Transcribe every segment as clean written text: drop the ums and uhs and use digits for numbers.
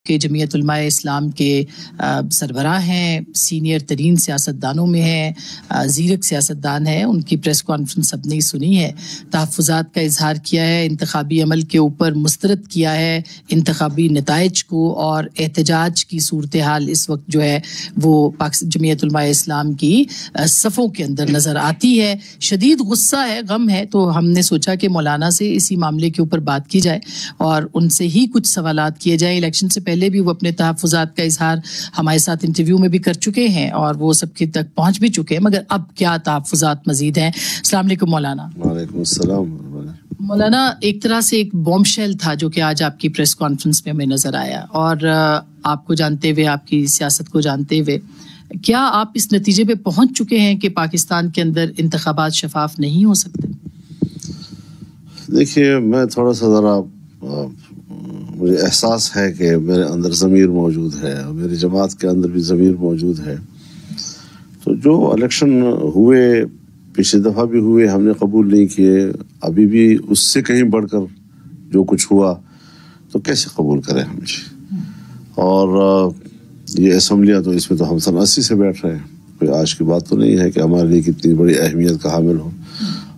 کے جمعیت علماء اسلام کے سربراہ ہیں، سینئر ترین سیاستدانوں میں ہیں، زیرک سیاستدان ہیں. ان کی پریس کانفرنس سب نے سنی ہے. تحفظات کا اظہار کیا ہے، انتخابی عمل کے اوپر مسترد کیا ہے انتخابی نتائج کو، اور احتجاج کی صورتحال اس وقت جو ہے وہ جمعیت علماء اسلام کی صفوں کے اندر نظر آتی ہے. شدید غصہ ہے، غم ہے. تو ہم نے سوچا کہ مولانا سے اسی معاملے کے اوپر بات کی جائے اور ان سے ہی کچھ سوالات کیے جائیں. الیکشن سے پہلے بھی وہ اپنے تحفظات کا اظہار ہمارے ساتھ انٹرویو میں بھی کر چکے ہیں اور وہ سب کے تک پہنچ بھی چکے ہیں، مگر اب کیا تحفظات مزید ہیں. السلام علیکم مولانا. وعلیکم السلام. مولانا، ایک طرح سے ایک بوم شیل تھا جو کہ آج آپ کی پریس کانفرنس میں ہمیں نظر آیا، اور آپ کو جانتے ہوئے، آپ کی سیاست کو جانتے ہوئے، کیا آپ اس نتیجے پہ پہنچ چکے ہیں کہ پاکستان کے اندر انتخابات شفاف نہیں ہو سکتے؟ دیکھیے، میں تھوڑا سا ذرا مجھے احساس ہے کہ میرے اندر ضمیر موجود ہے اور میری جماعت کے اندر بھی ضمیر موجود ہے. تو جو الیکشن ہوئے، پچھلی دفعہ بھی ہوئے، ہم نے قبول نہیں کیے. ابھی بھی اس سے کہیں بڑھ کر جو کچھ ہوا تو کیسے قبول کریں ہم جی. اور یہ اسمبلیاں تو اس میں تو ہم سن 80 سے بیٹھ رہے ہیں. کوئی آج کی بات تو نہیں ہے کہ ہمارے لیے کتنی بڑی اہمیت کا حامل ہو.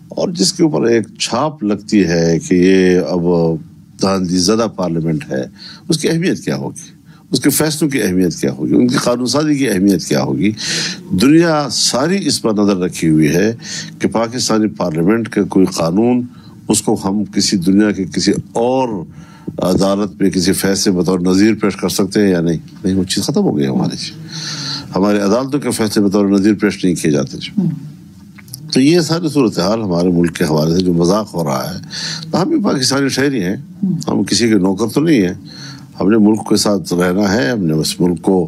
اور جس کے اوپر ایک چھاپ لگتی ہے کہ یہ اب دہندی زدہ پارلیمنٹ ہے، اس کی اہمیت کیا ہوگی، اس کے فیصلوں کی اہمیت کیا ہوگی، ان کی قانون سازی کی اہمیت کیا ہوگی. دنیا ساری اس پر نظر رکھی ہوئی ہے کہ پاکستانی پارلیمنٹ کے کوئی قانون، اس کو ہم کسی دنیا کے کسی اور عدالت میں کسی فیصلے بطور نظیر پیش کر سکتے ہیں یا نہیں. نہیں، وہ چیز ختم ہو گئی ہماری عدالتوں کے فیصلے بطور نظیر پیش نہیں کیے جاتے. تو یہ ساری صورتحال ہمارے ملک کے حوالے سے جو مذاق ہو رہا ہے، تو ہم بھی پاکستانی شہری ہیں، ہم کسی کے نوکر تو نہیں ہیں. ہم نے ملک کے ساتھ رہنا ہے، ہم نے اس ملک کو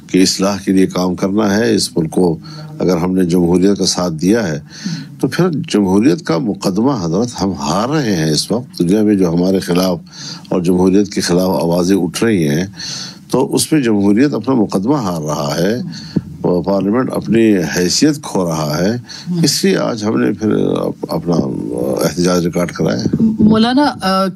کی اصلاح کے لیے کام کرنا ہے. اس ملک کو اگر ہم نے جمہوریت کا ساتھ دیا ہے تو پھر جمہوریت کا مقدمہ حضرت ہم ہار رہے ہیں. اس وقت دنیا میں جو ہمارے خلاف اور جمہوریت کے خلاف آوازیں اٹھ رہی ہیں، تو اس میں جمہوریت اپنا مقدمہ ہار رہا ہے، پارلیمنٹ اپنی حیثیت کھو رہا ہے. اس لیے آج ہم نے پھر اپنا احتجاج ریکارڈ کرایا. مولانا،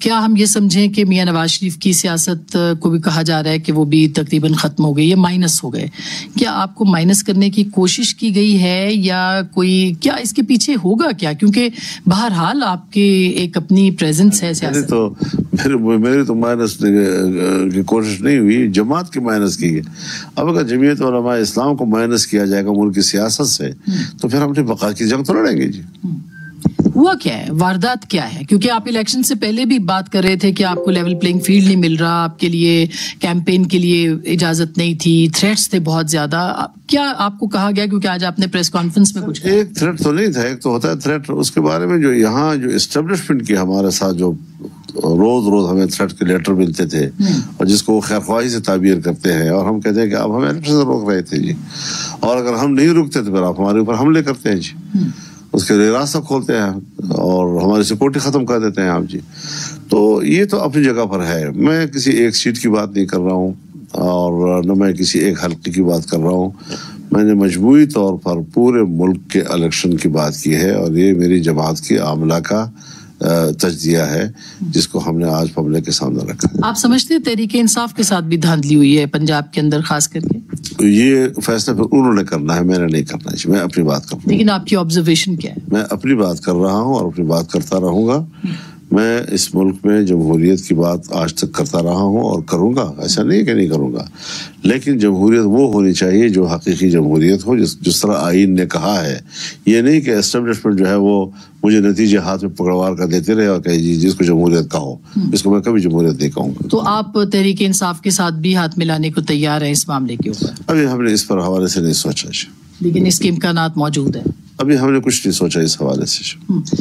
کیا ہم یہ سمجھیں کہ میاں نواز شریف کی سیاست کو بھی کہا جا رہا ہے کہ وہ بھی تقریباً ختم ہو گئی، یہ مائنس ہو گئے؟ کیا آپ کو مائنس کرنے کی کوشش کی گئی ہے یا کوئی، کیا اس کے پیچھے ہوگا کیا؟ کیونکہ بہرحال آپ کے ایک اپنی پریزنس ہے سیاست. تو میری تو مائنس کی کوشش نہیں ہوئی، جماعت کی مائنس کی گئی. اب اگر جمعیت علماء اسلام کو مائنس کیا جائے گا ملک کی سیاست سے تو پھر ہم اپنی بقا کی جنگ تو لڑیں گے جی. ہوا کیا ہے، واردات کیا ہے؟ کیونکہ آپ الیکشن سے پہلے بھی بات کر رہے تھے کہ آپ کو لیول پلینگ فیلڈ نہیں مل رہا، آپ کے لیے کیمپین کے لیے اجازت نہیں تھی، تھریٹس تھے بہت زیادہ. کیا آپ کو کہا گیا؟ کیونکہ آج آپ نے پریس کانفرنس میں کچھ ایک تھریٹ تو نہیں تھا، ایک تو ہوتا ہے تھریٹ. اس کے بارے میں جو یہاں جو اسٹیبلشمنٹ کی ہمارے ساتھ جو روز ہمیں تھریٹ کے لیٹر ملتے تھے اور جس کو خیر خواہی سے تعبیر کرتے ہیں، اور ہم کہتے ہیں کہ آپ ہمیں الیکشن سے روک رہے تھے جی، اور اگر ہم نہیں رکتے تو پھر آپ ہمارے اوپر حملے کرتے ہیں جی، اس کے لیے راستہ کھولتے ہیں اور ہماری سیکورٹی ختم کر دیتے ہیں آپ جی. تو یہ تو اپنی جگہ پر ہے. میں کسی ایک سیٹ کی بات نہیں کر رہا ہوں اور نہ میں کسی ایک حلقے کی بات کر رہا ہوں. میں نے مجموعی طور پر پورے ملک کے الیکشن کی بات کی ہے، اور یہ میری جماعت کی عاملہ کا تجزیہ ہے جس کو ہم نے آج پبلک کے سامنے رکھا. آپ سمجھتے ہیں تحریک انصاف کے ساتھ بھی دھاندلی ہوئی ہے پنجاب کے اندر خاص کر کے؟ یہ فیصلہ پھر انہوں نے کرنا ہے، میں نے نہیں کرنا ہے. میں اپنی بات کر رہا ہوں. لیکن آپ کی آبزرویشن کیا ہے؟ میں اپنی بات کر رہا ہوں اور اپنی بات کرتا رہوں گا. میں اس ملک میں جمہوریت کی بات آج تک کرتا رہا ہوں اور کروں گا، ایسا نہیں کہ نہیں کروں گا. لیکن جمہوریت وہ ہونی چاہیے جو حقیقی جمہوریت ہو، جس طرح آئین نے کہا ہے. یہ نہیں کہ اسٹیبلشمنٹ جو ہے وہ مجھے نتیجے ہاتھ میں پکڑوار کر دیتے رہے اور کہ جی جس کو جمہوریت کہو، اس کو میں کبھی جمہوریت نہیں کہوں گا. تو آپ تحریک انصاف کے ساتھ بھی ہاتھ ملانے کو تیار ہیں اس معاملے کے اوپر؟ ابھی ہم نے اس پر حوالے سے نہیں سوچا، لیکن اس کے امکانات موجود ہیں. ابھی ہم نے کچھ نہیں سوچا اس حوالے سے.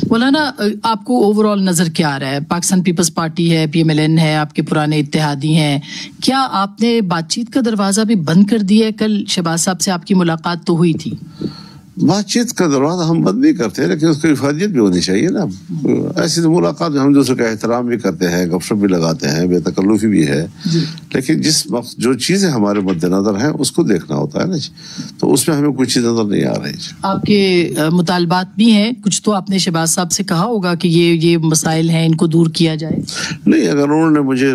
مولانا، آپ کو اوور آل نظر کیا آ رہا ہے؟ پاکستان پیپلز پارٹی ہے، پی ایم ایل این ہے، آپ کے پرانے اتحادی ہیں. کیا آپ نے بات چیت کا دروازہ بھی بند کر دیا ہے؟ کل شہباز صاحب سے آپ کی ملاقات تو ہوئی تھی. بات چیت کا دروازہ ہم بند نہیں کرتے، لیکن اس کی افادیت بھی ہونی چاہیے نا. ایسی ملاقات میں ہم دوسرے کا احترام بھی کرتے ہیں، گپ شپ بھی لگاتے ہیں، بے تکلفی بھی ہے. لیکن جس وقت جو چیزیں ہمارے مد نظر ہیں اس کو دیکھنا ہوتا ہے نا جی. تو اس میں ہمیں کوئی چیز نظر نہیں آ رہی جی. آپ کے مطالبات بھی ہیں کچھ، تو آپ نے شہباز صاحب سے کہا ہوگا کہ یہ مسائل ہیں، ان کو دور کیا جائے. نہیں، اگر انہوں نے مجھے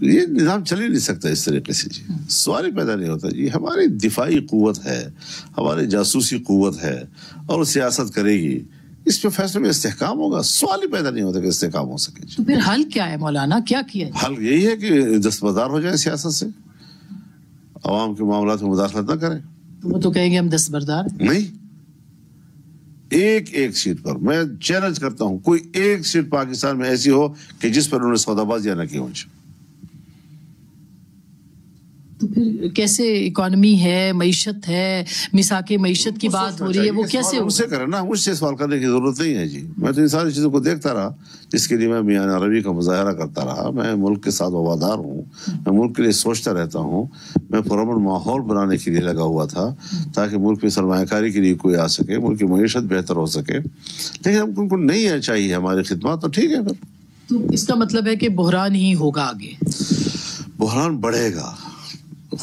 یہ نظام چل ہی نہیں سکتا اس طریقے سے جی. سوال ہی پیدا نہیں ہوتا جی. ہماری دفاعی قوت ہے, ہماری جاسوسی قوت ہے, اور وہ سیاست کرے گی, اس پہ فیصلے میں استحکام ہوگا. سوال ہی پیدا نہیں ہوتا کہ استحکام ہو سکے. تو پھر حل کیا ہے مولانا, کیا کیا ہے؟ حل یہی ہے کہ دستبردار ہو جائے سیاست سے, عوام کے معاملات میں مداخلت نہ کریں. تو وہ تو کہیں گے ہم دستبردار نہیں. ایک سیٹ پر میں چیلنج کرتا ہوں, کوئی ایک سیٹ پاکستان میں ایسی ہو کہ جس پر انہوں نے سودا بازیاں نہ کی ہوں. تو پھر کیسے اکانومی ہے, معیشت ہے, مساک معیشت کی بات ہو رہی ہے, وہ کیسے مجھ سے کریں نا, مجھ سے سوال کرنے کی ضرورت نہیں ہے جی. میں تو ان ساری چیزوں کو دیکھتا رہا جس کے لیے میں میان عربی کا مظاہرہ کرتا رہا. میں ملک کے ساتھ وفادار ہوں, میں ملک کے لیے سوچتا رہتا ہوں. میں پرامن ماحول بنانے کے لیے لگا ہوا تھا تاکہ ملک میں سرمایہ کاری کے لیے کوئی آ سکے, ملک کی معیشت بہتر ہو سکے. لیکن اب ان کو نہیں چاہیے ہماری خدمات, تو ٹھیک ہے پھر. تو اس کا مطلب ہے کہ بحران ہی ہوگا آگے. بحران بڑھے گا,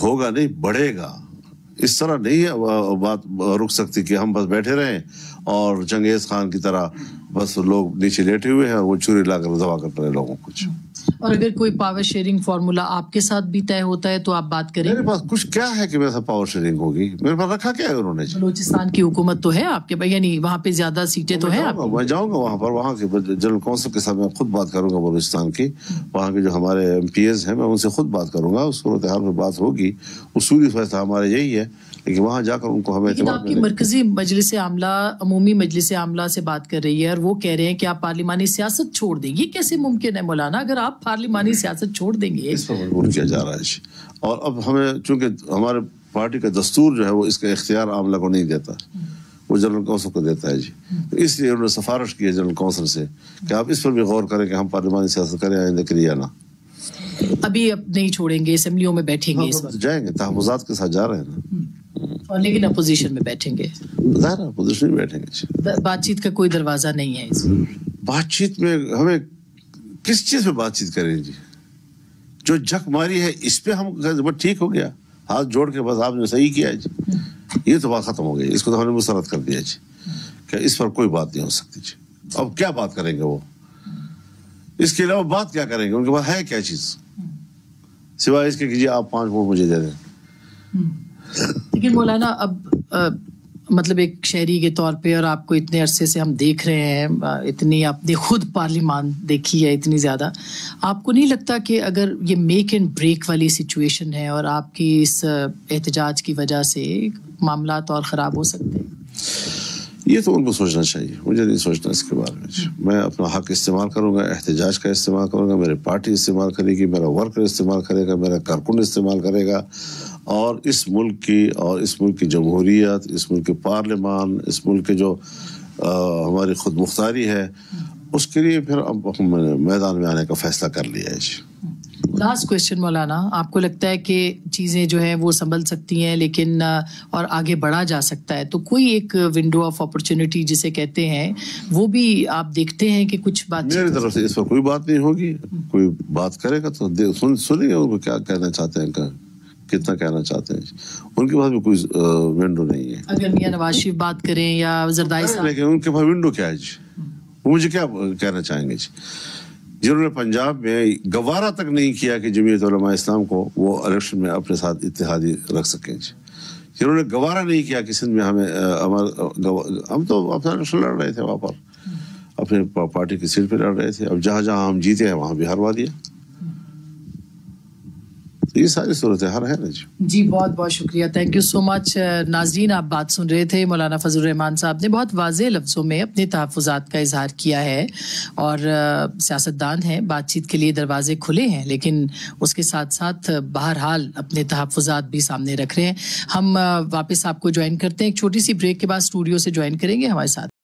ہوگا نہیں, بڑھے گا. اس طرح نہیں ہے بات رک سکتی کہ ہم بس بیٹھے رہیں اور چنگیز خان کی طرح بس لوگ نیچے لیٹے ہوئے ہیں اور وہ چوری لا کر دبا کر پڑے لوگوں کو. اور اگر کوئی پاور شیئرنگ فارمولا آپ کے ساتھ بھی طے ہوتا ہے تو آپ بات کریں. میرے پاس کچھ کیا ہے کہ میرے ساتھ پاور شیئرنگ ہوگی, میرے پاس رکھا کیا ہے انہوں نے. بلوچستان کی حکومت تو ہے آپ کے, یعنی وہاں پہ زیادہ سیٹیں تو ہیں. میں جاؤں گا وہاں پر, وہاں کے جنرل کونسل کے ساتھ میں خود بات کروں گا بلوچستان کی. وہاں کے جو ہمارے ایم پی ایز ہیں میں ان سے خود بات کروں گا. اس صورتحال میں بات ہوگی, اصولی فیصلہ ہمارا یہی ہے, لیکن وہاں جا کر ان کو ہمیں لیکن آپ کی مرکزی مجلس عاملہ, عمومی مجلس عاملہ سے بات کر رہی ہے اور وہ کہہ رہے ہیں کہ آپ پارلیمانی سیاست چھوڑ دیں. یہ کیسے ممکن ہے مولانا, اگر آپ پارلیمانی سیاست چھوڑ دیں گے؟ اس پر مجبور کیا جا رہا ہے. اور اب ہمیں چونکہ ہمارے پارٹی کا دستور جو ہے وہ اس کا اختیار عاملہ کو نہیں دیتا, وہ جنرل کونسل کو دیتا ہے جی. تو اس لیے انہوں نے سفارش کی ہے جنرل کونسل سے کہ آپ اس پر بھی غور کریں کہ ہم پارلیمانی سیاست کریں آئندہ کے لیے یا نہ. ابھی اب نہیں چھوڑیں گے, اسمبلیوں میں بیٹھیں گے, اس وقت جائیں گے, تحفظات کے ساتھ جا رہے ہیں نا. اور لیکن اپوزیشن میں بیٹھیں گے, ظاہر ہے اپوزیشن میں بیٹھیں گے. بات چیت کا کوئی دروازہ نہیں ہے اس میں. بات چیت میں ہمیں کس چیز پہ بات چیت کریں جی؟ جو جھک ماری ہے اس پہ ہم ٹھیک ہو گیا, ہاتھ جوڑ کے بس آپ نے صحیح کیا ہے جی, یہ تو بات ختم ہو گئی. اس کو تو ہم نے مسترد کر دیا جی کہ اس پر کوئی بات نہیں ہو سکتی جی. اب کیا بات کریں گے وہ, اس کے علاوہ بات کیا کریں گے؟ ان کے پاس ہے کیا چیز سوائے اس کے کہ جی آپ 5 ووٹ مجھے دے دیں. لیکن مولانا اب مطلب ایک شہری کے طور پہ, اور آپ کو اتنے عرصے سے ہم دیکھ رہے ہیں, اتنی آپ نے خود پارلیمان دیکھی ہے اتنی زیادہ, آپ کو نہیں لگتا کہ اگر یہ میک اینڈ بریک والی سچویشن ہے اور آپ کی اس احتجاج کی وجہ سے معاملات اور خراب ہو سکتے ہیں؟ یہ تو ان کو سوچنا چاہیے, مجھے نہیں سوچنا اس کے بارے میں. میں اپنا حق استعمال کروں گا, احتجاج کا استعمال کروں گا, میری پارٹی استعمال کرے گی, میرا ورکر استعمال کرے گا, میرا کارکن استعمال کرے گا, اور اس ملک کی اور اس ملک کی جمہوریت, اس ملک کے پارلیمان, اس ملک کے جو ہماری خود مختاری ہے, اس کے لیے پھر اب میدان میں آنے کا فیصلہ کر لیا ہے جی. لاسٹ کوشچن مولانا, آپ کو لگتا ہے کہ چیزیں جو ہیں وہ سنبھل سکتی ہیں لیکن اور آگے بڑھا جا سکتا ہے, تو کوئی ایک ونڈو آف اپرچونٹی جسے کہتے ہیں وہ بھی آپ دیکھتے ہیں کہ کچھ بات؟ میری طرف سے اس پر کوئی بات نہیں ہوگی. کوئی بات کرے گا تو سنیں گے ان کو کیا کہنا چاہتے ہیں, کتنا کہنا چاہتے ہیں. ان کے پاس بھی کوئی ونڈو نہیں ہے. اگر میاں نواز شریف بات کریں یا زرداری صاحب, لیکن ان کے پاس ونڈو کیا ہے جی, وہ مجھے کیا کہنا چاہیں گے جی؟ جنہوں نے پنجاب میں گوارا تک نہیں کیا کہ جمعیت علماء اسلام کو وہ الیکشن میں اپنے ساتھ اتحادی رکھ سکیں جی, جنہوں نے گوارا نہیں کیا کہ سندھ میں ہم تو اپنا الیکشن لڑ رہے تھے وہاں پر, اپنے پارٹی کی سیٹ پہ لڑ رہے تھے, اب جہاں جہاں ہم جیتے ہیں وہاں بھی ہروا دیا. یہ ساری صورتحال ہے نا جی. جی بہت بہت شکریہ, تھینک یو سو مچ. ناظرین, آپ بات سن رہے تھے, مولانا فضل الرحمان صاحب نے بہت واضح لفظوں میں اپنے تحفظات کا اظہار کیا ہے, اور سیاستدان ہیں, بات چیت کے لیے دروازے کھلے ہیں, لیکن اس کے ساتھ ساتھ بہرحال اپنے تحفظات بھی سامنے رکھ رہے ہیں. ہم واپس آپ کو جوائن کرتے ہیں, ایک چھوٹی سی بریک کے بعد اسٹوڈیو سے جوائن کریں گے ہمارے ساتھ.